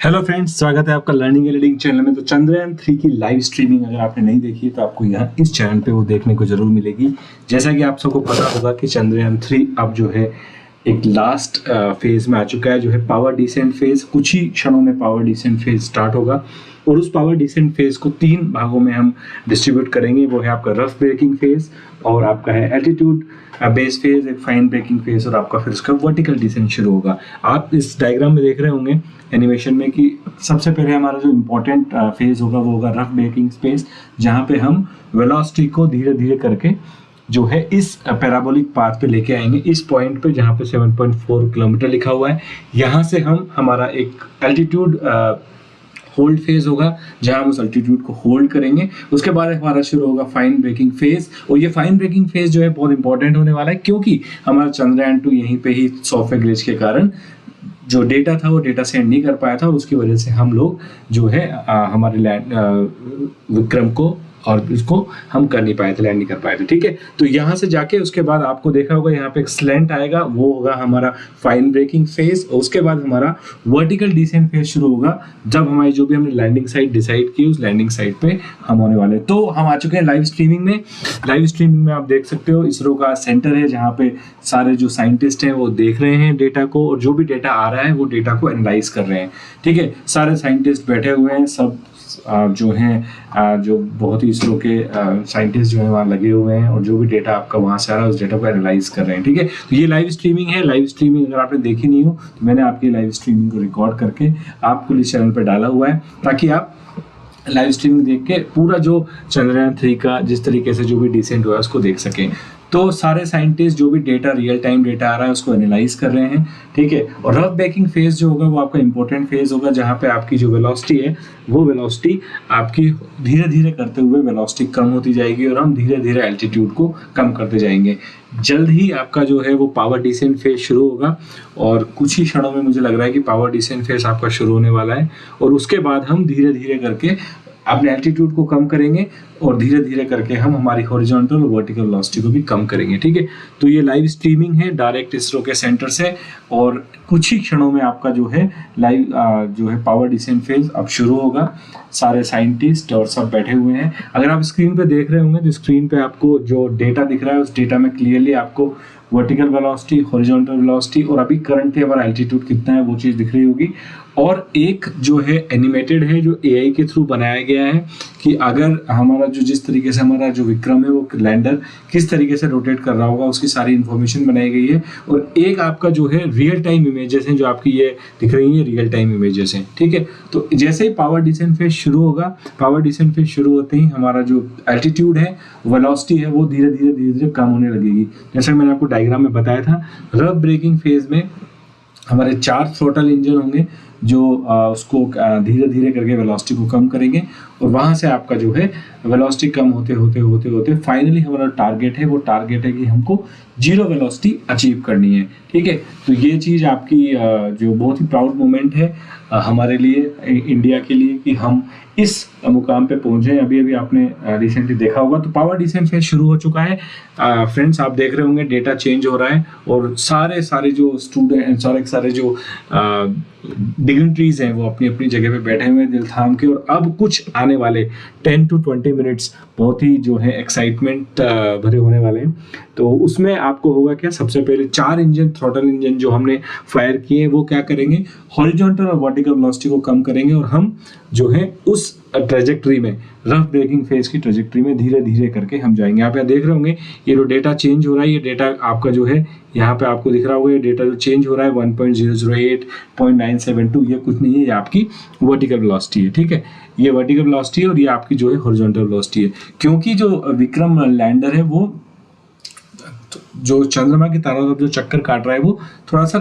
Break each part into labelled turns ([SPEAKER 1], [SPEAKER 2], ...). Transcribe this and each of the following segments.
[SPEAKER 1] Hello friends, स्वागत है आपका लर्निंग एंड रीडिंग चैनल में। तो चंद्रयान 3 की लाइव स्ट्रीमिंग अगर आपने नहीं देखी है तो आपको यहाँ इस चैनल पे वो देखने को जरूर मिलेगी। जैसा कि आप सबको पता होगा कि चंद्रयान 3 अब जो है एक लास्ट फेज में आ चुका है, जो है पावर डिसेंट फेज। कुछ ही क्षणों में पावर डिसेंट फेज स्टार्ट होगा और उस पावर डिसेंट फेज को 3 भागों में हम डिस्ट्रीब्यूट करेंगे। वो है आपका रफ ब्रेकिंग फेज, और आपका है एल्टीट्यूड बेस फेज, एक फाइन ब्रेकिंग फेज, और आपका फिर उसका वर्टिकल डिसेंट शुरू होगा। आप इस डायग्राम में देख रहे होंगे एनिमेशन में कि सबसे पहले हमारा जो इम्पोर्टेंट फेज होगा वो होगा रफ ब्रेकिंग फेज, जहाँ पे हम वेलोसिटी को धीरे धीरे करके जो है इस पैराबोलिक पाथ पे लेके आएंगे, इस पॉइंट पे जहाँ पे 7.4 किलोमीटर लिखा हुआ है। यहाँ से हम हमारा एक एल्टीट्यूड होल्ड फेज होगा, जहां हम उस अल्टीट्यूड को होल्ड करेंगे। उसके बाद हमारा शुरू होगा फाइन ब्रेकिंग फेज, और ये फाइन ब्रेकिंग फेज जो है बहुत इंपॉर्टेंट होने वाला है, क्योंकि हमारा चंद्रयान-2 यहीं पे ही सॉफ्टवेयर ग्लिच के कारण जो डेटा था वो डेटा सेंड नहीं कर पाया था, और उसकी वजह से हम लोग जो है हमारे विक्रम को और इसको हम कर नहीं पाए थे, लैंड नहीं कर पाए थे। ठीक है, तो यहाँ से जाके उसके बाद आपको देखा होगा यहाँ पे एक स्लैंट आएगा, वो होगा हमारा फाइन ब्रेकिंग फेज। और उसके बाद हमारा वर्टिकल डिसेंट फेज शुरू होगा, जब हमारी जो भी हमने लैंडिंग साइट डिसाइड की उस लैंडिंग साइट पे हम होने वाले। तो हम आ चुके हैं लाइव स्ट्रीमिंग में। लाइव स्ट्रीमिंग में आप देख सकते हो इसरो का सेंटर है, जहाँ पे सारे जो साइंटिस्ट हैं वो देख रहे हैं डेटा को, और जो भी डेटा आ रहा है वो डेटा को एनालाइज कर रहे हैं। ठीक है, सारे साइंटिस्ट बैठे हुए हैं, सब जो हैं जो बहुत ही इसरो के साइंटिस्ट जो हैं वहाँ लगे हुए हैं, और जो भी डेटा आपका वहाँ से आ रहा है उस डेटा को एनालाइज कर रहे हैं। ठीक है, तो ये लाइव स्ट्रीमिंग है। लाइव स्ट्रीमिंग अगर आपने देखी नहीं हो तो मैंने आपकी लाइव स्ट्रीमिंग को रिकॉर्ड करके आपको इस चैनल पर डाला हुआ है, ताकि आप लाइव स्ट्रीमिंग देख के पूरा जो चंद्रयान-3 का जिस तरीके से जो भी डिसेंट हुआ है उसको देख सकें। तो सारे साइंटिस्ट जो भी डेटा रियल टाइम डेटा आ रहा है उसको एनालाइज कर रहे हैं। ठीक है, और रफ ब्रेकिंग फेज जो होगा वो आपका इंपॉर्टेंट फेज होगा, जहाँ पे आपकी जो वेलोसिटी है वो वेलोसिटी आपकी धीरे धीरे करते हुए वेलोसिटी कम होती जाएगी, और हम धीरे धीरे एल्टीट्यूड को कम करते जाएंगे। जल्द ही आपका जो है वो पावर डिसेंट फेज शुरू होगा, और कुछ ही क्षणों में मुझे लग रहा है कि पावर डिसेंट फेज आपका शुरू होने वाला है। और उसके बाद हम धीरे धीरे करके अपने एल्टीट्यूड को कम करेंगे, और धीरे धीरे करके हम हमारी हॉरिजॉन्टल और वर्टिकल वेलोसिटी को भी कम करेंगे। ठीक है, तो ये लाइव स्ट्रीमिंग है डायरेक्ट इसरो के सेंटर से, और कुछ ही क्षणों में आपका जो है लाइव जो है पावर डिसेंट फेज अब शुरू होगा। सारे साइंटिस्ट और सब बैठे हुए हैं। अगर आप स्क्रीन पे देख रहे होंगे तो स्क्रीन पे आपको जो डेटा दिख रहा है उस डेटा में क्लियरली आपको वर्टिकल वेलोसिटी, हॉरिजॉन्टल वेलोसिटी, और अभी करंटली हमारा एल्टीट्यूड कितना है वो चीज़ दिख रही होगी। और एक जो है एनिमेटेड है, जो एआई के थ्रू बनाया गया है, कि अगर हमारा जो जिस तरीके से हमारा जो विक्रम है वो लैंडर किस तरीके से रोटेट कर रहा होगा उसकी सारी इन्फॉर्मेशन बनाई गई है। और एक आपका जो है रियल टाइम इमेजेस हैं, जो आपकी ये दिख रही है रियल टाइम इमेजेस हैं। ठीक है, तो जैसे ही पावर डिसेंट फेज शुरू होगा, पावर डिसेंट फेज शुरू होते ही हमारा जो एल्टीट्यूड है, वेलोसिटी है, वो धीरे धीरे कम होने लगेगी। जैसा मैंने आपको डायग्राम में बताया था, रफ ब्रेकिंग फेज में हमारे 4 थ्रॉटल इंजन होंगे जो उसको धीरे धीरे करके वेलोसिटी को कम करेंगे, और वहाँ से आपका जो है वेलोसिटी कम होते होते फाइनली हमारा टारगेट है, वो टारगेट है कि हमको 0 वेलोसिटी अचीव करनी है। ठीक है, तो ये चीज़ आपकी जो बहुत ही प्राउड मोमेंट है हमारे लिए, इंडिया के लिए, कि हम इस मुकाम पे पहुंचे। अभी अभी आपने रिसेंटली देखा होगा तो पावर डिसेंट फेज शुरू हो चुका है। फ्रेंड्स, आप देख रहे होंगे डेटा चेंज हो रहा है, और सारे जो स्टूडेंट सारे जो डिग्निटरीज हैं वो अपनी अपनी जगह पे बैठे हुए हैं दिल थाम के। और अब कुछ आने वाले 10 to 20 मिनट्स बहुत ही जो है एक्साइटमेंट भरे होने वाले हैं। तो उसमें आपको होगा क्या, सबसे पहले 4 इंजन थ्रॉटल इंजन जो हमने फायर किए वो क्या करेंगे, हॉरिजॉन्टल और वर्टिकल वेलोसिटी को कम करेंगे, और हम जो है उस ट्रेजेक्टरी में, रफ ब्रेकिंग फेज की ट्रेजेक्टरी में धीरे धीरे करके हम जाएंगे। आप यहाँ देख रहे होंगे ये जो डेटा चेंज हो रहा है, ये डेटा आपका जो है यहाँ पे आपको दिख रहा होगा, ये डेटा जो चेंज हो रहा है 1.008.972, ये कुछ नहीं है, ये आपकी वर्टिकल वेलोसिटी है। ठीक है, ये वर्टिकल वेलोसिटी है, और ये आपकी जो है हॉरिजॉन्टल वेलोसिटी है। क्योंकि जो विक्रम लैंडर है वो जो चंद्रमा की चारों तरफ जो चक्कर काट रहा है वो थोड़ा सा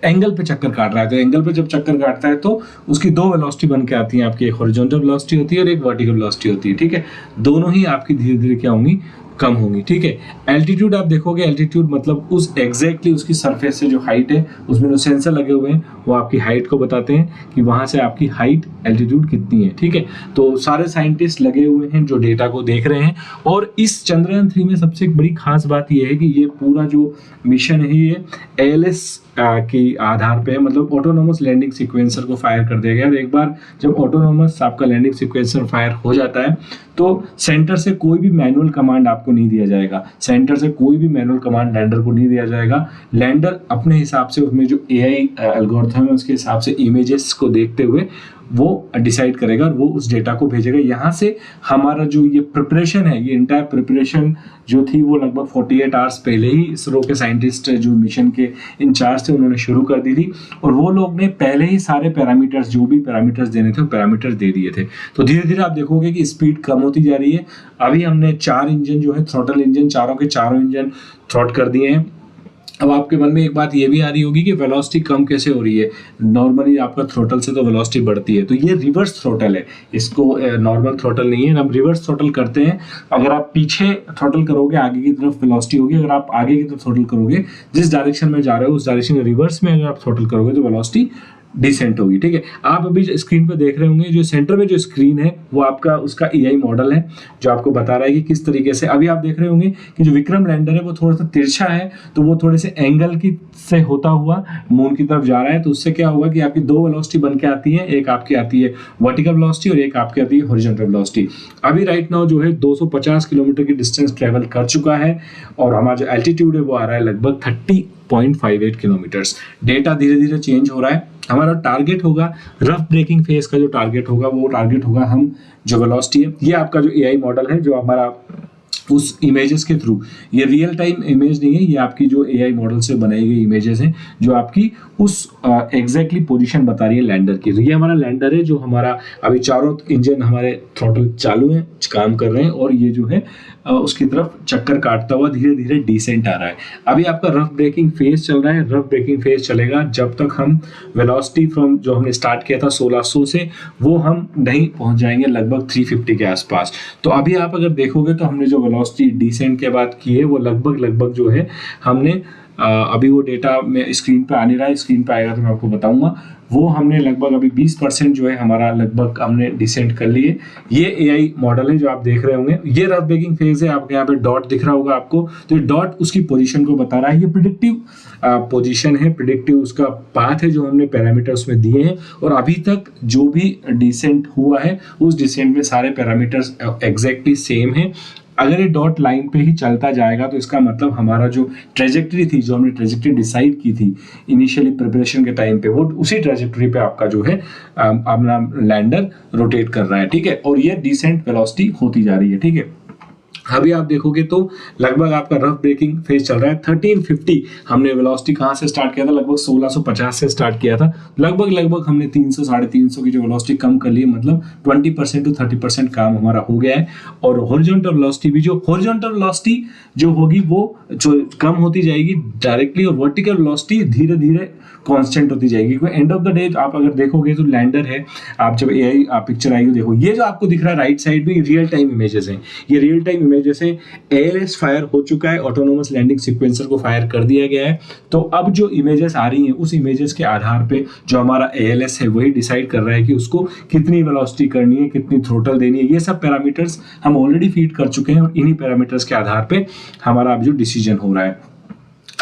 [SPEAKER 1] एंगल पे चक्कर काट रहा है। तो एंगल पे जब चक्कर काटता है तो उसकी 2 वेलोसिटी बन के आती हैं आपकी, एक हॉरिजॉन्टल वेलोसिटी होती है और एक वर्टिकल वेलोसिटी होती है। ठीक है, दोनों ही आपकी धीरे धीरे क्या होंगी, कम होंगी। ठीक है, एल्टीट्यूड आप देखोगे, एल्टीट्यूड मतलब उस एग्जैक्टली उसकी सरफेस से जो हाइट है उसमें जो सेंसर लगे हुए हैं वो आपकी हाइट को बताते हैं कि वहाँ से आपकी हाइट एल्टीट्यूड कितनी है, ठीक है। तो सारे साइंटिस्ट लगे हुए हैं जो डेटा को देख रहे हैं। और इस चंद्रयान 3 में सबसे बड़ी खास बात यह है कि ये पूरा जो मिशन है ये ALS की आधार पे, मतलब ऑटोनोमस लैंडिंग सीक्वेंसर को फायर कर दिया गया। और एक बार जब ऑटोनोमस आपका लैंडिंग सीक्वेंसर फायर हो जाता है तो सेंटर से कोई भी मैनुअल कमांड आपको नहीं दिया जाएगा, सेंटर से कोई भी मैनुअल कमांड लैंडर को नहीं दिया जाएगा। लैंडर अपने हिसाब से उसमें जो AI एल्गोरिथम है उसके हिसाब से इमेजेस को देखते हुए वो डिसाइड करेगा और वो उस डेटा को भेजेगा। यहाँ से हमारा जो ये प्रिपरेशन है, ये इंटायर प्रिपरेशन जो थी वो लगभग 48 आवर्स पहले ही इसरो के साइंटिस्ट जो मिशन के इंचार्ज थे उन्होंने शुरू कर दी थी। और वो लोग ने पहले ही सारे पैरामीटर्स, जो भी पैरामीटर्स देने थे वो पैरामीटर्स दे दिए थे। तो धीरे धीरे आप देखोगे कि स्पीड कम होती जा रही है। अभी हमने 4 इंजन जो है थ्रॉटल इंजन, चारों के चारों इंजन थ्रॉट कर दिए हैं। अब आपके मन में एक बात ये भी आ रही होगी कि वेलोसिटी कम कैसे हो रही है। नॉर्मली आपका थ्रोटल से तो वेलोसिटी बढ़ती है, तो ये रिवर्स थ्रोटल है, इसको नॉर्मल थ्रोटल नहीं है। हम रिवर्स थ्रोटल करते हैं। अगर आप पीछे थ्रोटल करोगे आगे की तरफ वेलोसिटी होगी, अगर आप आगे की तरफ थ्रोटल करोगे जिस डायरेक्शन में जा रहे हो उस डायरेक्शन में रिवर्स में अगर आप थ्रोटल करोगे तो वेलोसिटी डिसेंट होगी, ठीक है। आप अभी स्क्रीन पे देख रहे होंगे जो सेंटर में जो स्क्रीन है वो आपका उसका AI मॉडल है जो आपको बता रहा है कि किस तरीके से, अभी आप देख रहे होंगे कि जो विक्रम लैंडर है वो थोड़ा सा तिरछा है, तो वो थोड़े से एंगल की से होता हुआ मून की तरफ जा रहा है। तो उससे क्या होगा कि आपकी 2 वेलोसिटी बन के आती है, एक आपकी आती है वर्टिकल वेलोसिटी और एक आपकी आती है हॉरिजॉन्टल वेलोसिटी। अभी राइट नाउ जो है 250 किलोमीटर की डिस्टेंस ट्रेवल कर चुका है और हमारा जो एल्टीट्यूड है वो आ रहा है लगभग 30.58 किलोमीटर्स। डेटा धीरे धीरे चेंज हो रहा है। हमारा टारगेट होगा रफ ब्रेकिंग फेज का, जो टारगेट होगा वो टारगेट होगा हम जो वेलोसिटी है, ये आपका जो AI मॉडल है जो हमारा उस इमेजेस के थ्रू, ये रियल टाइम इमेज नहीं है, ये आपकी जो AI मॉडल से बनाई गई इमेजेस हैं जो आपकी उस एग्जैक्टली पोजीशन बता रही है लैंडर की। तो ये हमारा लैंडर है जो हमारा अभी चारों इंजन हमारे थ्रॉटल चालू हैं, काम कर रहे हैं और ये जो है उसकी तरफ चक्कर काटता हुआ धीरे धीरे डिसेंट आ रहा है। अभी आपका रफ ब्रेकिंग फेज चल रहा है। रफ ब्रेकिंग फेज चलेगा जब तक हम वेलोसिटी फ्रॉम जो हमने स्टार्ट किया था 1600 से वो हम नहीं पहुंच जाएंगे लगभग 350 के आसपास। तो अभी आप अगर देखोगे तो हमने जो वेलोसिटी डिसेंट के बाद की है वो लगभग जो है हमने अभी वो डेटा में स्क्रीन पे आने रहा है, स्क्रीन पे आएगा तो मैं आपको बताऊंगा। वो हमने लगभग अभी 20% जो है हमारा लगभग हमने डिसेंट कर लिए। ये AI मॉडल है जो आप देख रहे होंगे। ये रफ ब्रेकिंग फेज है, आपके यहाँ पे डॉट दिख रहा होगा आपको, तो ये डॉट उसकी पोजीशन को बता रहा है। ये प्रिडिक्टिव पोजीशन है, प्रिडिक्टिव उसका पाथ है जो हमने पैरामीटर्स में दिए हैं। और अभी तक जो भी डिसेंट हुआ है उस डिसेंट में सारे पैरामीटर्स एग्जैक्टली सेम है। अगर ये डॉट लाइन पे ही चलता जाएगा तो इसका मतलब हमारा जो ट्रेजेक्टरी थी, जो हमने ट्रेजेक्टरी डिसाइड की थी इनिशियली प्रिपरेशन के टाइम पे, वो उसी ट्रेजेक्टरी पे आपका जो है अपना लैंडर रोटेट कर रहा है, ठीक है। और ये डिसेंट वेलोसिटी होती जा रही है, ठीक है। अभी आप देखोगे तो लगभग आपका रफ ब्रेकिंग फेज चल रहा है। 1350 हमने वेलोसिटी कहाँ से स्टार्ट किया था, लगभग 1650 से स्टार्ट किया था। लगभग हमने 300 350 की जो वेलोसिटी कम कर ली, मतलब 20% to 30% काम हमारा हो गया है। और हॉरिजॉन्टल वेलोसिटी भी, जो हॉरिजॉन्टल वेलोसिटी जो होगी वो जो कम होती जाएगी डायरेक्टली, और वर्टिकल वेलोसिटी धीरे धीरे कांस्टेंट होती जाएगी। क्योंकि एंड ऑफ द डे आप अगर देखोगे तो लैंडर है, आप जब AI पिक्चर आएगी देखो, ये जो आपको दिख रहा है राइट साइड में रियल टाइम इमेजेस हैं। ये रियल टाइम इमेजेस हैं। ALS फायर हो चुका है, ऑटोनोमस लैंडिंग सीक्वेंसर को फायर कर दिया गया है। तो अब जो इमेजेस आ रही हैं उस इमेजेस के आधार पे जो हमारा ALS है वही डिसाइड कर रहा है कि उसको कितनी वेलोसिटी करनी है, कितनी थ्रोटल देनी है। ये सब पैरामीटर्स हम ऑलरेडी फीड कर चुके हैं और इन्हीं पैरामीटर्स के आधार पे हमारा अब जो डिसीजन हो रहा है।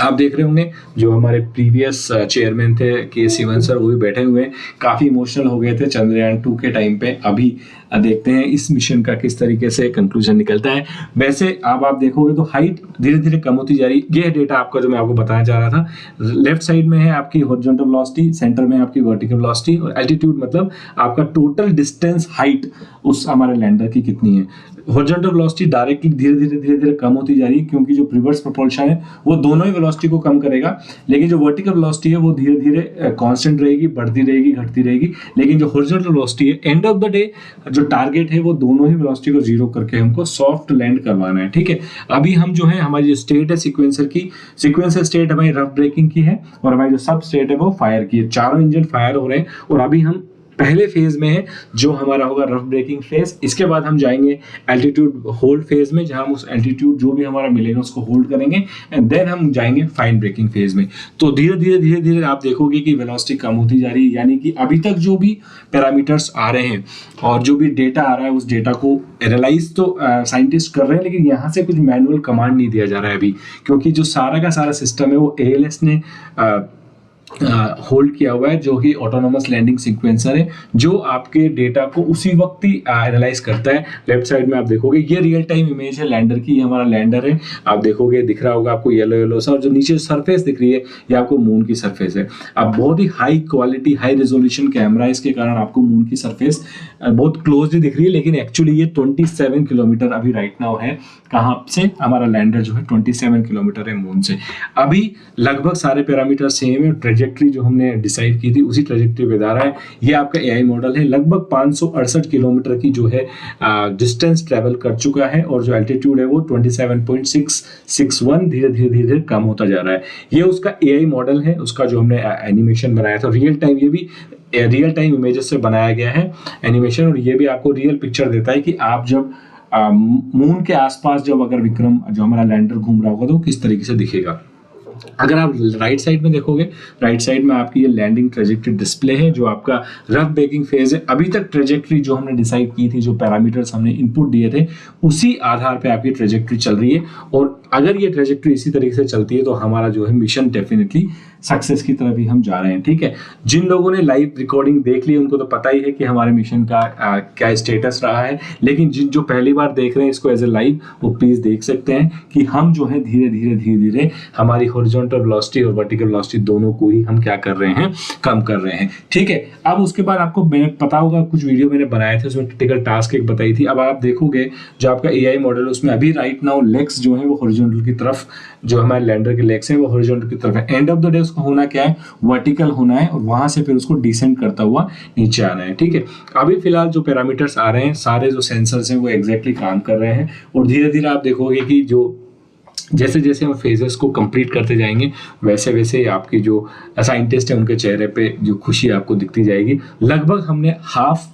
[SPEAKER 1] आप देख रहे होंगे जो हमारे प्रीवियस चेयरमैन थे के सिवन सर, वो भी बैठे हुए काफ़ी इमोशनल हो गए थे चंद्रयान 2 के टाइम पे। अभी देखते हैं इस मिशन का किस तरीके से कंक्लूजन निकलता है। वैसे अब आप देखोगे तो हाइट धीरे धीरे कम होती जा रही है। ये डेटा आपका जो मैं आपको बताना चाह रहा था। लेफ्ट साइड में है आपकी हॉरिजॉन्टल वेलोसिटी, सेंटर में आपकी वर्टिकल वेलोसिटी, और एल्टीट्यूड मतलब आपका टोटल डिस्टेंस हाइट उस हमारे लैंडर की कितनी है। हॉरिजॉन्टल वेलोसिटी डायरेक्टली धीरे धीरे कम होती जा रही है क्योंकि जो रिवर्स प्रोपल्शन है वो दोनों ही वेलोसिटी को कम करेगा। लेकिन जो वर्टिकल वेलोसिटी है वो धीरे धीरे कांस्टेंट रहेगी, बढ़ती रहेगी, घटती रहेगी। लेकिन जो हॉरिजॉन्टल वेलोसिटी है, एंड ऑफ द डे जो टारगेट है वो दोनों ही वेलोसिटी को जीरो करके हमको सॉफ्ट लैंड करवाना है, ठीक है। अभी हम जो है हमारी जो स्टेट है सीक्वेंसर की, सीक्वेंसर स्टेट हमारी रफ ब्रेकिंग की है और हमारी जो सब स्टेट है वो फायर की है। चारों इंजन फायर हो रहे हैं और अभी हम पहले फेज में है जो हमारा होगा रफ ब्रेकिंग फेज। इसके बाद हम जाएंगे एल्टीट्यूड होल्ड फेज में, जहां हम उस एल्टीट्यूड जो भी हमारा मिलेगा उसको होल्ड करेंगे, एंड देन हम जाएंगे फाइन ब्रेकिंग फेज में। तो धीरे धीरे आप देखोगे कि वेलोसिटी कम होती जा रही है, यानी कि अभी तक जो भी पैरामीटर्स आ रहे हैं और जो भी डेटा आ रहा है उस डेटा को एनालाइज तो साइंटिस्ट कर रहे हैं, लेकिन यहाँ से कुछ मैनुअल कमांड नहीं दिया जा रहा है अभी, क्योंकि जो सारा का सारा सिस्टम है वो ALS ने होल्ड किया हुआ है, जो कि ऑटोनोमस लैंडिंग सीक्वेंसर है, जो आपके डेटा को उसी वक्त ही एनालाइज करता है। लेफ्ट साइड में आप देखोगे ये रियल टाइम इमेज है लैंडर की, ये हमारा लैंडर है, आप देखोगे दिख रहा होगा आपको येलो येलो सा, और जो नीचे सरफेस दिख रही है ये आपको मून की सरफेस है। अब बहुत ही high quality high resolution camera है, इसके कारण आपको मून की सरफेस बहुत क्लोजली दिख रही है, लेकिन एक्चुअली ये 27 किलोमीटर अभी राइट नाउ है। कहाँ से? हमारा लैंडर जो है 27 किलोमीटर है मून से। अभी लगभग सारे पैरामीटर सेम है, ट्रेजेक्ट्री जो हमने डिसाइड की थी उसी ट्रेजेक्ट्री पे जा रहा है। ये आपका AI मॉडल है, लगभग 568 किलोमीटर की जो है डिस्टेंस ट्रेवल कर चुका है, और जो एल्टीट्यूड है वो 27.661 धीरे धीरे कम होता जा रहा है। ये उसका AI मॉडल है, उसका जो हमने एनिमेशन बनाया था रियल टाइम, ये भी रियल टाइम इमेजेस से बनाया गया है एनिमेशन, और ये भी आपको रियल पिक्चर देता है कि आप जब मून के आसपास जब अगर विक्रम जो हमारा लैंडर घूम रहा होगा तो किस तरीके से दिखेगा। अगर आप राइट साइड में देखोगे, राइट साइड में आपकी ये लैंडिंग ट्रेजेक्ट्री डिस्प्ले है, जो आपका रफ ब्रेकिंग फेज है। अभी तक ट्रेजेक्ट्री जो हमने डिसाइड की थी, जो पैरामीटर्स हमने इनपुट दिए थे, उसी आधार पे आपकी ट्रेजेक्ट्री चल रही है, और अगर ये ट्रेजेक्ट्री इसी तरीके से चलती है तो हमारा जो है मिशन डेफिनेटली सक्सेस की तरफ ही हम जा रहे हैं। ठीक है, जिन लोगों ने लाइव रिकॉर्डिंग देख ली उनको तो पता ही है कि हमारे मिशन का क्या स्टेटस रहा है, लेकिन जिन जो पहली बार देख रहे हैं इसको एज ए लाइव, वो प्लीज देख सकते हैं कि हम जो है धीरे धीरे हमारी हॉरिजॉन्टल वेलोसिटी और वर्टिकल वेलोसिटी दोनों को ही हम क्या कर रहे हैं, कम कर रहे हैं। ठीक है, अब उसके बाद आपको पता होगा कुछ वीडियो मैंने बनाए थे, उसमें क्रिटिकल टास्क एक बताई थी। अब आप देखोगे जो आपका AI मॉडल है उसमें अभी राइट नाउ लेग्स जो है वो हॉरिजॉन्टल की तरफ, जो हमारे लैंडर के लेग्स हैं वो हॉरिजॉन्टल की तरफ है। एंड ऑफ द डे उसको होना क्या है, वर्टिकल होना है, और वहां से फिर उसको डिसेंड करता हुआ नीचे आना है। ठीक है, अभी फिलहाल जो पैरामीटर्स आ रहे हैं, सारे जो सेंसर्स हैं वो एग्जैक्टली काम कर रहे हैं, और धीरे धीरे आप देखोगे कि जो जैसे जैसे हम फेजेस को कंप्लीट करते जाएंगे वैसे वैसे आपकी जो साइंटिस्ट है उनके चेहरे पे जो खुशी आपको दिखती जाएगी। लगभग हमने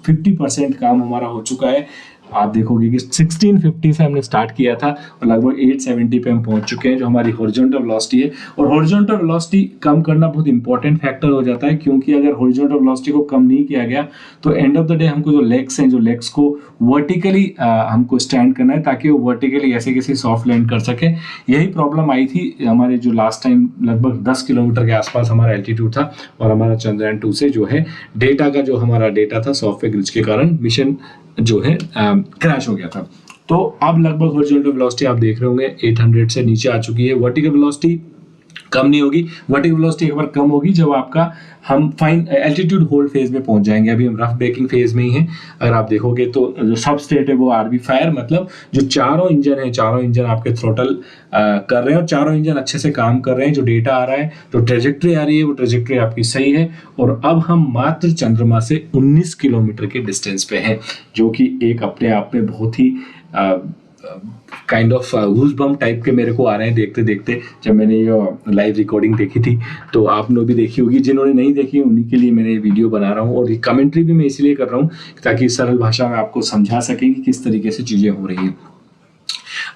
[SPEAKER 1] 50% काम हमारा हो चुका है। आप देखोगे कि 1650 से हमने स्टार्ट किया था और लगभग 870 पे हम पहुंच चुके हैं, जो हमारी हॉरिजॉन्टल वेलोसिटी है। और हॉरिजॉन्टल वेलोसिटी कम करना बहुत इंपॉर्टेंट फैक्टर हो जाता है, क्योंकि अगर हॉरिजॉन्टल वेलोसिटी को कम नहीं किया गया तो एंड ऑफ द डे हमको जो लेग्स हैं, जो लेग्स को वर्टिकली हमको स्टैंड करना है, ताकि वो वर्टिकली ऐसे कैसे सॉफ्ट लैंड कर सके। यही प्रॉब्लम आई थी हमारे जो लास्ट टाइम लगभग 10 किलोमीटर के आसपास हमारा एल्टीट्यूड था, और हमारा चंद्रयान 2 से जो है डेटा का जो हमारा डेटा था सॉफ्टवेयर ग्लिच के कारण मिशन जो है क्रैश हो गया था। तो अब लगभग हॉरिजॉन्टल वेलोसिटी आप देख रहे होंगे 800 से नीचे आ चुकी है। वर्टिकल वेलोसिटी कम नहीं होगी, वर्टिकल वेलोसिटी एक बार कम होगी जब आपका हम फाइन एल्टीट्यूड होल्ड फेज में पहुंच जाएंगे। अभी हम रफ ब्रेकिंग फेज में ही हैं। अगर आप देखोगे तो जो सब स्टेट है वो RB फायर, मतलब जो चारों इंजन है, चारों इंजन आपके थ्रोटल कर रहे हैं, और चारों इंजन अच्छे से काम कर रहे हैं। जो डेटा आ रहा है, जो ट्रेजेक्ट्री आ रही है, वो ट्रेजेक्ट्री आपकी सही है। और अब हम मात्र चंद्रमा से 19 किलोमीटर के डिस्टेंस पे हैं, जो कि एक अपने आप में बहुत ही काइंड ऑफ गूज़बम्प टाइप के मेरे को आ रहे हैं देखते देखते। जब मैंने ये लाइव रिकॉर्डिंग देखी थी तो आप लोग भी देखी होगी, जिन्होंने नहीं देखी उन्हीं के लिए मैंने ये वीडियो बना रहा हूँ, और ये कमेंट्री भी मैं इसलिए कर रहा हूँ ताकि सरल भाषा में आपको समझा सकें कि किस तरीके से चीज़ें हो रही हैं।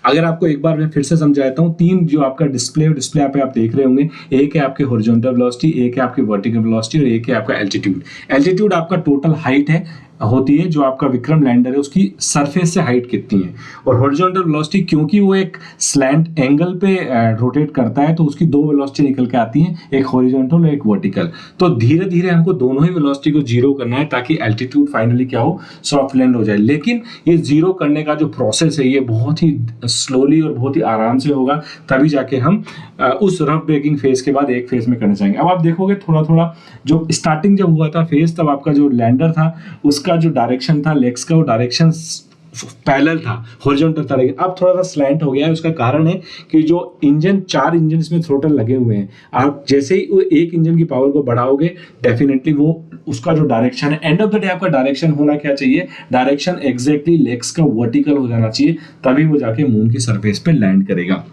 [SPEAKER 1] अगर आपको एक बार मैं फिर से समझाता हूँ, तीन जो आपका डिस्प्ले पे आप देख रहे होंगे, एक है आपकी हॉरिजॉन्टल वेलोसिटी, एक है आपकी वर्टिकल वेलोसिटी, और एक है आपका एल्टीट्यूड। एल्टीट्यूड आपका टोटल हाइट है होती है, जो आपका विक्रम लैंडर है उसकी सरफेस से हाइट कितनी है। और हॉरिजॉन्टल वेलोसिटी क्योंकि वो एक स्लैंट एंगल पे रोटेट करता है, तो उसकी दो वेलोसिटी निकल के आती हैं, एक हॉरिजॉन्टल और एक वर्टिकल। तो धीरे धीरे हमको दोनों ही वेलोसिटी को जीरो करना है ताकि एल्टीट्यूड फाइनली क्या हो, सॉफ्ट लैंड हो जाए। लेकिन ये जीरो करने का जो प्रोसेस है ये बहुत ही स्लोली और बहुत ही आराम से होगा, तभी जाके हम उस रफ ब्रेकिंग फेज के बाद एक फेज में करना चाहेंगे। अब आप देखोगे थोड़ा थोड़ा जो स्टार्टिंग जब हुआ था फेज, तब आपका जो लैंडर था उसका जो डायरेक्शन था लेग्स का, वो डायरेक्शन पैरेलल था, हॉरिजॉन्टल था, लेकिन अब थोड़ा सा स्लैंट हो गया है। उसका कारण है कि जो इंजन, चार इंजन इसमें थ्रोटल लगे हुए हैं, आप जैसे ही वो एक इंजन की पावर को बढ़ाओगे डेफिनेटली वो उसका जो डायरेक्शन है, एंड ऑफ द डे आपका डायरेक्शन होना क्या चाहिए, डायरेक्शन एग्जैक्टली लेग्स का वर्टिकल हो जाना चाहिए, तभी वो जाके मून की सरफेस पे लैंड करेगा।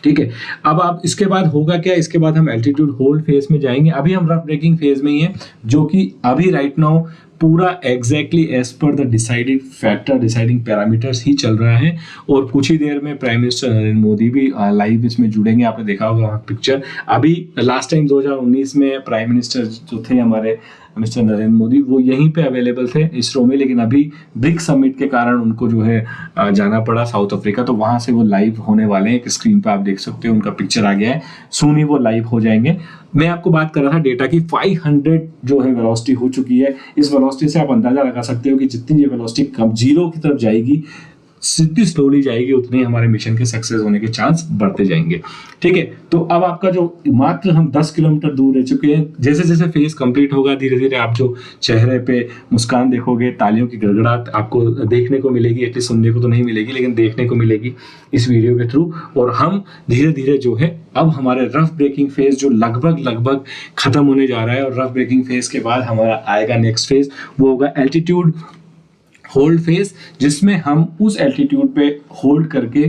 [SPEAKER 1] ठीक है, अब आप इसके बाद होगा क्या, इसके बाद हम एल्टीट्यूड होल्ड फेज में जाएंगे। अभी हम रफ ब्रेकिंग फेज में ही हैं, जो कि अभी राइट नाउ पूरा exactly as per the decided factor, deciding parameters ही चल रहा है। और कुछ ही देर में प्राइम मिनिस्टर नरेंद्र मोदी भी लाइव इसमें जुड़ेंगे। आपने देखा होगा वहाँ पिक्चर। अभी लास्ट टाइम 2019 में प्राइम मिनिस्टर जो थे हमारे मिस्टर नरेंद्र मोदी, वो यहीं पे अवेलेबल थे इसरो में, लेकिन अभी ब्रिक्स समिट के कारण उनको जो है जाना पड़ा साउथ अफ्रीका। तो वहां से वो लाइव होने वाले हैं। एक स्क्रीन पे आप देख सकते हो उनका पिक्चर आ गया है, सून ही वो लाइव हो जाएंगे। मैं आपको बात कर रहा था डेटा की 500 जो है वेलोसिटी हो चुकी है। इस वेलोसिटी से आप अंदाजा लगा सकते हो कि जितनी ये वेलोसिटी कम जीरो की तरफ जाएगी, जितनी स्लोली जाएगी, उतनी हमारे मिशन के सक्सेस होने के चांस बढ़ते जाएंगे। ठीक है, तो अब आपका जो मात्र हम 10 किलोमीटर दूर रह चुके हैं। जैसे जैसे फेज कंप्लीट होगा, धीरे धीरे आप जो चेहरे पे मुस्कान देखोगे, तालियों की गड़गड़ाहट आपको देखने को मिलेगी। एटलीस्ट सुनने को तो नहीं मिलेगी, लेकिन देखने को मिलेगी इस वीडियो के थ्रू। और हम धीरे धीरे जो है अब हमारे रफ ब्रेकिंग फेज जो लगभग खत्म होने जा रहा है। और रफ ब्रेकिंग फेज के बाद हमारा आएगा नेक्स्ट फेज, वो होगा एल्टीट्यूड होल्ड फेज, जिसमें हम उस एल्टीट्यूड पे होल्ड करके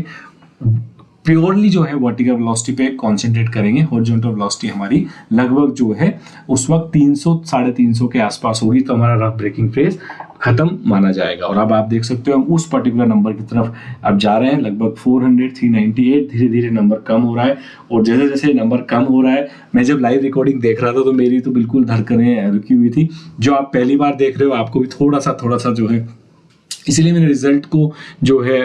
[SPEAKER 1] प्योरली जो है वर्टिकल वेलोसिटी पे कंसंट्रेट करेंगे। हॉरिजॉन्टल वेलोसिटी हमारी लगभग जो है उस वक्त 300-350 के आसपास होगी, तो हमारा रफ ब्रेकिंग फेज खत्म माना जाएगा। और अब आप देख सकते हो हम उस पर्टिकुलर नंबर की तरफ अब जा रहे हैं, लगभग 400, 398। धीरे धीरे नंबर कम हो रहा है। और जैसे जैसे नंबर कम हो रहा है, मैं जब लाइव रिकॉर्डिंग देख रहा था तो मेरी तो बिल्कुल धड़कनें रुकी हुई थी। जो आप पहली बार देख रहे हो, आपको भी थोड़ा सा जो है, इसलिए मैंने रिजल्ट को जो है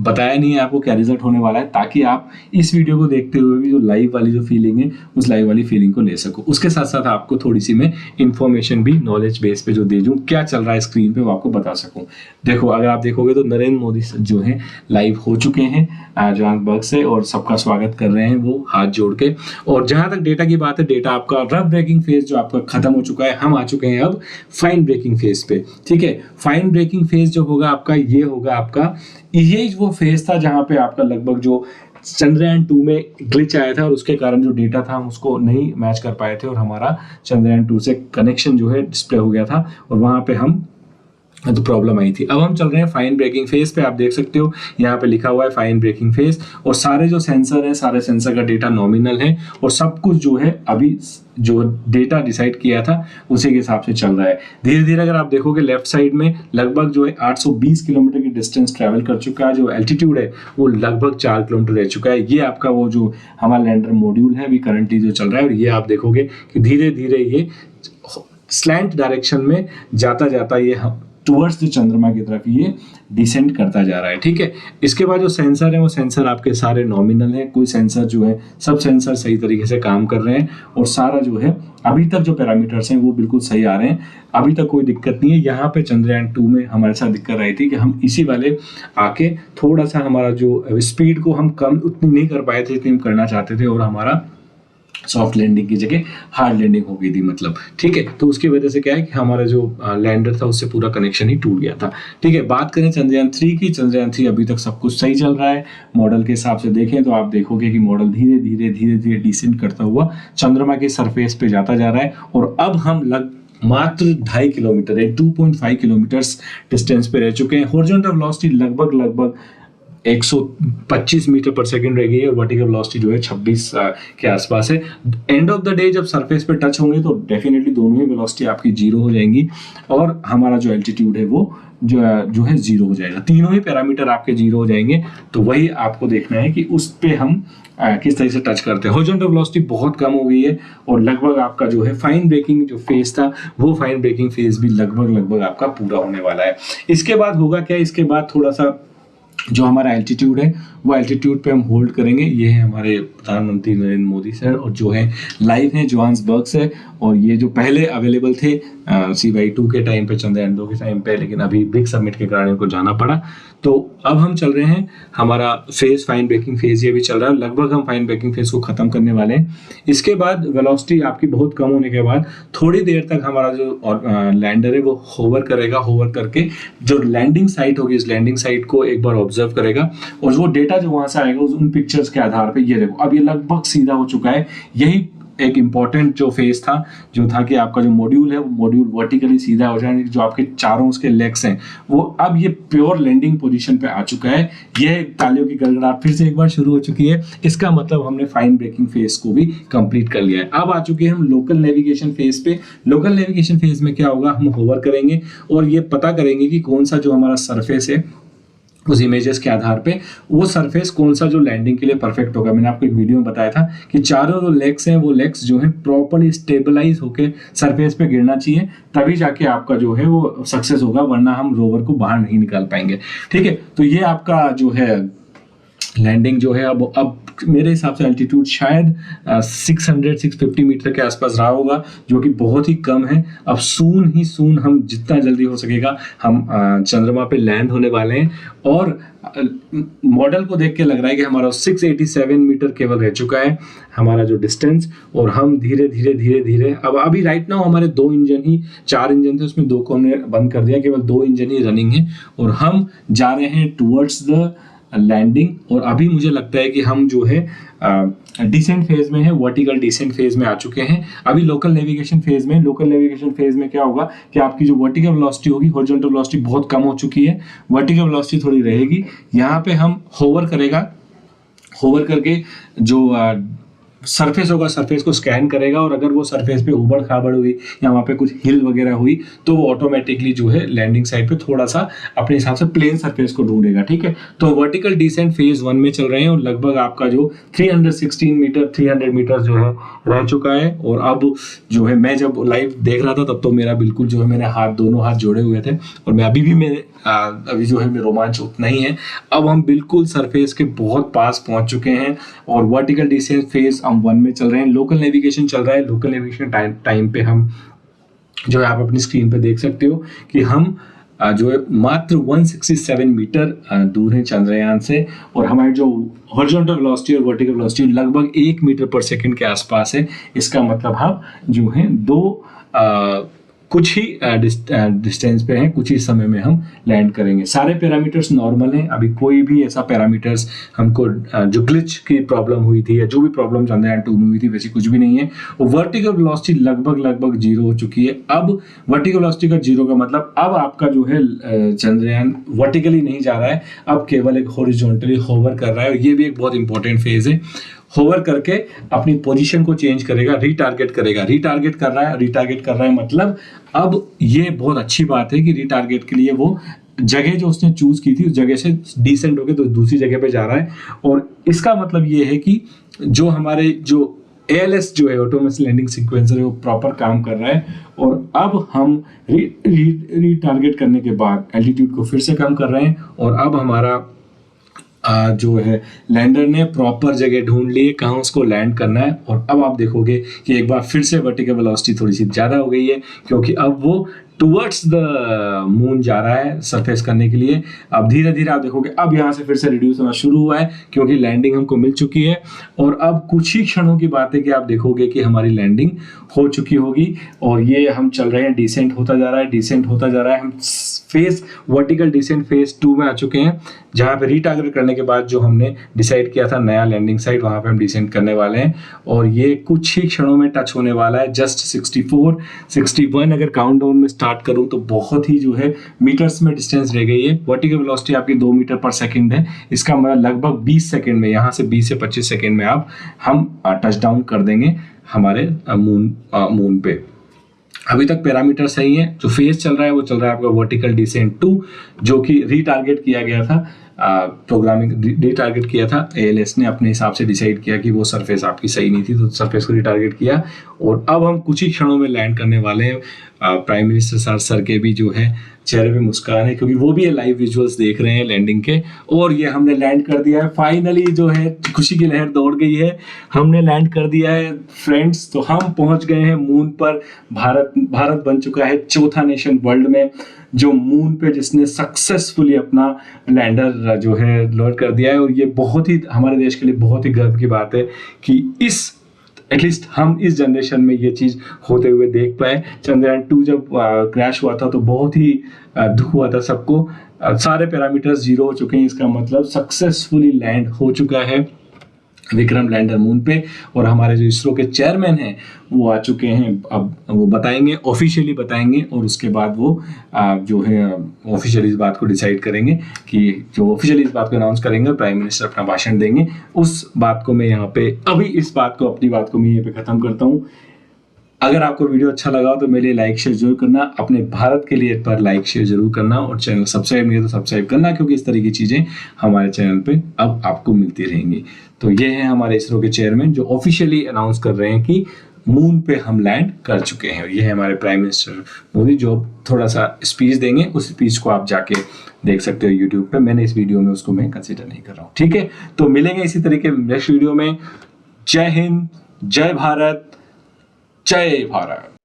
[SPEAKER 1] बताया नहीं है आपको क्या रिजल्ट होने वाला है, ताकि आप इस वीडियो को देखते हुए भी जो लाइव वाली जो फीलिंग है, उस लाइव वाली फीलिंग को ले सको। उसके साथ साथ आपको थोड़ी सी मैं इन्फॉर्मेशन भी नॉलेज बेस पे जो दे दूँ, क्या चल रहा है स्क्रीन पे, वो आपको बता सकूँ। देखो, अगर आप देखोगे तो नरेंद्र मोदी जो है लाइव हो चुके हैं जोहान्सबर्ग से, और सबका स्वागत कर रहे हैं वो हाथ जोड़ के। और जहां तक डेटा की बात है, डेटा आपका रफ ब्रेकिंग फेज जो आपका खत्म हो चुका है, हम आ चुके हैं अब फाइन ब्रेकिंग फेज पे। ठीक है, फाइन ब्रेकिंग फेज जो होगा आपका, ये होगा आपका, ये वो फेज था जहां पे आपका लगभग जो चंद्रयान 2 में ग्लिच आया था और उसके कारण जो डेटा था हम उसको नहीं मैच कर पाए थे, और हमारा चंद्रयान 2 से कनेक्शन जो है डिस्प्ले हो गया था, और वहां पे हम तो प्रॉब्लम आई थी। अब हम चल रहे हैं फाइन ब्रेकिंग फेज पे। आप देख सकते हो यहाँ पे लिखा हुआ है फाइन ब्रेकिंग फेज, और सारे जो सेंसर है, सारे सेंसर का डेटा नॉमिनल है, और सब कुछ जो है अभी जो डेटा डिसाइड किया था उसी के हिसाब से चल रहा है। धीरे धीरे अगर आप देखोगे लेफ्ट साइड में लगभग जो है 820 किलोमीटर की डिस्टेंस ट्रैवल कर चुका है। जो एल्टीट्यूड है वो लगभग 4 किलोमीटर रह चुका है। ये आपका वो जो हमारा लैंडर मॉड्यूल है अभी करंटली जो चल रहा है, और ये आप देखोगे कि धीरे धीरे ये स्लैंट डायरेक्शन में जाता जाता ये टुवर्ड्स द चंद्रमा की तरफ ये डिसेंड करता जा रहा है। ठीक है, इसके बाद जो सेंसर है वो सेंसर आपके सारे नॉमिनल है। कोई सेंसर जो है, सब सेंसर सही तरीके से काम कर रहे हैं, और सारा जो है अभी तक जो पैरामीटर्स हैं वो बिल्कुल सही आ रहे हैं। अभी तक कोई दिक्कत नहीं है। यहाँ पे चंद्रयान 2 में हमारे साथ दिक्कत आई थी कि हम इसी वाले आके थोड़ा सा हमारा जो स्पीड को हम कम उतनी नहीं कर पाए थे जितनी हम करना चाहते थे, और हमारा सॉफ्ट लैंडिंग की जगह हार्ड लैंडिंग हो गई थी मतलब। ठीक है, तो उसकी वजह से क्या है कि हमारा जो लैंडर था उससे पूरा कनेक्शन ही टूट गया था। ठीक है, बात करें चंद्रयान 3 की। चंद्रयान 3 अभी तक सब कुछ सही चल रहा है। मॉडल के हिसाब से देखें तो आप देखोगे कि मॉडल धीरे धीरे डिसेंड करता हुआ चंद्रमा के सरफेस पे जाता जा रहा है। और अब हम मात्र 2.5 किलोमीटर 2.5 किलोमीटर डिस्टेंस पे रह चुके हैं। हॉरिजॉन्टल वेलोसिटी लगभग 125 मीटर पर सेकंड रह गई है, और वर्टिकल वेलोसिटी जो है 26 के आसपास है। एंड ऑफ द डे जब सरफेस पे टच होंगे तो डेफिनेटली दोनों ही वेलोसिटी आपकी जीरो हो जाएंगी, और हमारा जो एल्टीट्यूड है वो जो है जीरो हो जाएगा। तीनों ही पैरामीटर आपके जीरो हो जाएंगे। तो वही आपको देखना है कि उस पे हम किस तरह से टच करते हैं। हॉरिजॉन्टल वेलोसिटी बहुत कम हो गई है, और लगभग आपका जो है फाइन ब्रेकिंग जो फेज था वो फाइन ब्रेकिंग फेज भी लगभग आपका पूरा होने वाला है। इसके बाद होगा क्या, इसके बाद थोड़ा सा जो हमारा एल्टीट्यूड है वो एल्टीट्यूड पे हम होल्ड करेंगे। ये है हमारे प्रधानमंत्री नरेंद्र मोदी सर, और जो है लाइव है जोहान्सबर्ग से, और ये जो पहले अवेलेबल थे CY2 के टाइम पे, चंद्रयान 2 के टाइम पे, लेकिन अभी ब्रिक्स समिट के कारण इनको जाना पड़ा। तो अब हम चल रहे हैं हमारा फेज फाइन ब्रेकिंग फेज, ये भी चल रहा है। लगभग हम फाइन ब्रेकिंग फेज को खत्म करने वाले हैं। इसके बाद वेलोसिटी आपकी बहुत कम होने के बाद थोड़ी देर तक हमारा जो लैंडर है वो होवर करेगा। होवर करके जो लैंडिंग साइट होगी, इस लैंडिंग साइट को एक बार ऑब्जर्व करेगा, और वो डेटा जो वहां से आएगा उन पिक्चर्स के आधार पर, ये देखो अब ये लगभग सीधा हो चुका है। यही एक इम्पॉर्टेंट जो फेज था, जो था कि आपका जो मॉड्यूल है वो मॉड्यूल वर्टिकली सीधा हो जाए, जो आपके चारों उसके लेग्स हैं वो अब ये प्योर लैंडिंग पोजीशन पे आ चुका है। यह तालियों की गड़गड़ाहट फिर से एक बार शुरू हो चुकी है। इसका मतलब हमने फाइन ब्रेकिंग फेज को भी कंप्लीट कर लिया है। अब आ चुके हैं हम लोकल नेविगेशन फेज पे। लोकल नेविगेशन फेज में क्या होगा, हम होवर करेंगे और ये पता करेंगे कि कौन सा जो हमारा सरफेस है उस इमेजेस के आधार पे वो सरफेस कौन सा जो लैंडिंग के लिए परफेक्ट होगा। मैंने आपको एक वीडियो में बताया था कि चारों जो लेग्स हैं वो लेग्स जो है प्रॉपर्ली स्टेबलाइज होकर सरफेस पे गिरना चाहिए, तभी जाके आपका जो है वो सक्सेस होगा, वरना हम रोवर को बाहर नहीं निकाल पाएंगे। ठीक है, तो ये आपका जो है लैंडिंग जो है अब मेरे हिसाब से एल्टीट्यूड शायद 600-650 मीटर के आसपास रहा होगा, जो कि बहुत ही कम है। अब सून हम जितना जल्दी हो सकेगा हम चंद्रमा पे लैंड होने वाले हैं। और मॉडल को देख के लग रहा है कि हमारा 687 मीटर केवल रह चुका है हमारा जो डिस्टेंस, और हम धीरे धीरे अब अभी राइट नाउ हमारे 2 इंजन ही, 4 इंजन थे उसमें 2 को हमने बंद कर दिया, केवल 2 इंजन ही रनिंग है और हम जा रहे हैं टुवर्ड्स द लैंडिंग। और अभी मुझे लगता है कि हम जो है डिसेंट फेज में है, वर्टिकल डिसेंट फेज में आ चुके हैं। अभी लोकल नेविगेशन फेज में क्या होगा कि आपकी जो वर्टिकल वेलोसिटी होगी, हॉरिजॉन्टल वेलोसिटी बहुत कम हो चुकी है, वर्टिकल वेलोसिटी थोड़ी रहेगी। यहाँ पे हम होवर करके जो सरफेस होगा, सरफेस को स्कैन करेगा, और अगर वो सरफेस पे उबड़ खाबड़ हुई या वहाँ पे कुछ हिल वगैरह हुई तो वो ऑटोमेटिकली जो है लैंडिंग साइड पे थोड़ा सा अपने हिसाब से प्लेन सरफेस को ढूंढेगा। ठीक है, तो वर्टिकल डिसेंट फेज 1 में चल रहे हैं और लगभग आपका जो 300 मीटर जो है रह चुका है। और अब जो है मैं जब लाइव देख रहा था तब तो मेरा बिल्कुल जो है मैंने दोनों हाथ जोड़े हुए थे, और मैं अभी जो है रोमांच उतना ही है। अब हम बिल्कुल सरफेस के बहुत पास पहुंच चुके हैं और वर्टिकल डिसेंट फेज हम 1 में चल रहे हैं। लोकल नेविगेशन चल रहा है। लोकल नेविगेशन टाइम पे हम जो है आप अपनी स्क्रीन पे देख सकते हो कि हम जो है मात्र 167 मीटर दूर है चंद्रयान से, और हमारी जो हॉरिजॉन्टल वेलोसिटी और वर्टिकल वेलोसिटी लगभग 1 मीटर पर सेकंड के आसपास है। इसका मतलब हम जो है कुछ ही डिस्टेंस पे हैं, कुछ ही समय में हम लैंड करेंगे। सारे पैरामीटर्स नॉर्मल हैं, अभी कोई भी ऐसा पैरामीटर्स हमको जो ग्लिच की प्रॉब्लम हुई थी या जो भी प्रॉब्लम चंद्रयान 2 में हुई थी वैसी कुछ भी नहीं है। वर्टिकल वेलोसिटी लगभग 0 हो चुकी है। अब वर्टिकल वेलोसिटी का 0 का मतलब अब आपका जो है चंद्रयान वर्टिकली नहीं जा रहा है, अब केवल एक हॉरिजॉन्टली होवर कर रहा है। और ये भी एक बहुत इंपॉर्टेंट फेज है। होवर करके अपनी पोजीशन को चेंज करेगा, रीटारगेट कर रहा है मतलब अब ये बहुत अच्छी बात है कि रीटारगेट के लिए वो जगह जो उसने चूज की थी उस जगह से डिसेंट होकर तो दूसरी जगह पे जा रहा है। और इसका मतलब ये है कि जो हमारे जो ALS जो है ऑटोनोमस लैंडिंग सीक्वेंसर है वो प्रॉपर काम कर रहा है। और अब हम रीटारगेट करने के बाद एल्टीट्यूड को फिर से कम कर रहे हैं, और अब हमारा जो है लैंडर ने प्रॉपर जगह ढूंढ ली है कहाँ उसको लैंड करना है। और अब आप देखोगे कि एक बार फिर से वर्टिकल वेलोसिटी थोड़ी सी ज़्यादा हो गई है, क्योंकि अब वो टुवर्ड्स द मून जा रहा है सरफेस करने के लिए। अब धीरे धीरे आप देखोगे अब यहाँ से फिर से रिड्यूस होना शुरू हुआ है, क्योंकि लैंडिंग हमको मिल चुकी है। और अब कुछ ही क्षणों की बात है कि आप देखोगे कि हमारी लैंडिंग हो चुकी होगी, और ये हम चल रहे हैं, डिसेंट होता जा रहा है। हम फेज वर्टिकल डिसेंट फेज 2 में आ चुके हैं, जहाँ पे रीटारगेट करने के बाद जो हमने डिसाइड किया था नया लैंडिंग साइट, वहाँ पे हम डिसेंट करने वाले हैं। और ये कुछ ही क्षणों में टच होने वाला है। जस्ट 64, 61 अगर काउंटडाउन में स्टार्ट करूं तो बहुत ही जो है मीटर्स में डिस्टेंस रह गई है। वर्टिकल वेलोसिटी आपकी 2 मीटर पर सेकंड है। इसका मतलब लगभग 20 सेकंड में, यहाँ से 20 से 25 सेकंड में हम टच डाउन कर देंगे हमारे मून पे। अभी तक पैरामीटर सही है। जो फेज चल रहा है आपका वर्टिकल डिसेंट 2, जो कि रीटारगेट किया गया था, प्रोग्रामिंग रीटारगेट किया था। ALS ने अपने हिसाब से डिसाइड किया कि वो सरफेस आपकी सही नहीं थी, तो सरफेस को रीटारगेट किया। और अब हम कुछ ही क्षणों में लैंड करने वाले हैं। प्राइम मिनिस्टर सर के भी जो है चेहरे पे मुस्कान है, क्योंकि वो भी ये लाइव विजुअल्स देख रहे हैं लैंडिंग के। और ये हमने लैंड कर दिया है फाइनली, जो है खुशी की लहर दौड़ गई है, हमने लैंड कर दिया है फ्रेंड्स। तो हम पहुंच गए हैं मून पर। भारत बन चुका है चौथा नेशन वर्ल्ड में जो मून पे जिसने सक्सेसफुली अपना लैंडर जो है लॉन्च कर दिया है। और ये बहुत ही हमारे देश के लिए बहुत ही गर्व की बात है कि एटलीस्ट हम इस जनरेशन में ये चीज़ होते हुए देख पाए। चंद्रयान 2 जब क्रैश हुआ था तो बहुत ही दुख हुआ था सबको। सारे पैरामीटर्स 0 हो चुके हैं, इसका मतलब सक्सेसफुली लैंड हो चुका है। विक्रम लैंडर मून पे, और हमारे जो इसरो के चेयरमैन हैं वो आ चुके हैं। अब वो बताएंगे, ऑफिशियली बताएंगे, और उसके बाद वो जो है ऑफिशियली इस बात को डिसाइड करेंगे कि जो ऑफिशियली इस बात को अनाउंस करेंगे, प्राइम मिनिस्टर अपना भाषण देंगे, उस बात को मैं यहाँ पे अभी इस बात को अपनी बात को मैं यहाँ पे खत्म करता हूँ। अगर आपको वीडियो अच्छा लगा तो मेरे लिए लाइक शेयर जरूर करना, अपने भारत के लिए एक बार लाइक शेयर जरूर करना, और चैनल सब्सक्राइब नहीं है तो सब्सक्राइब करना, क्योंकि इस तरह की चीज़ें हमारे चैनल पे अब आपको मिलती रहेंगी। तो ये है हमारे इसरो के चेयरमैन जो ऑफिशियली अनाउंस कर रहे हैं कि मून पे हम लैंड कर चुके हैं। और ये है हमारे प्राइम मिनिस्टर मोदी जो थोड़ा सा स्पीच देंगे, उस स्पीच को आप जाके देख सकते हो यूट्यूब पे। मैंने इस वीडियो में उसको मैं कंसिडर नहीं कर रहा हूँ। ठीक है, तो मिलेंगे इसी तरीके नेक्स्ट वीडियो में। जय हिंद, जय भारत, जय भारत।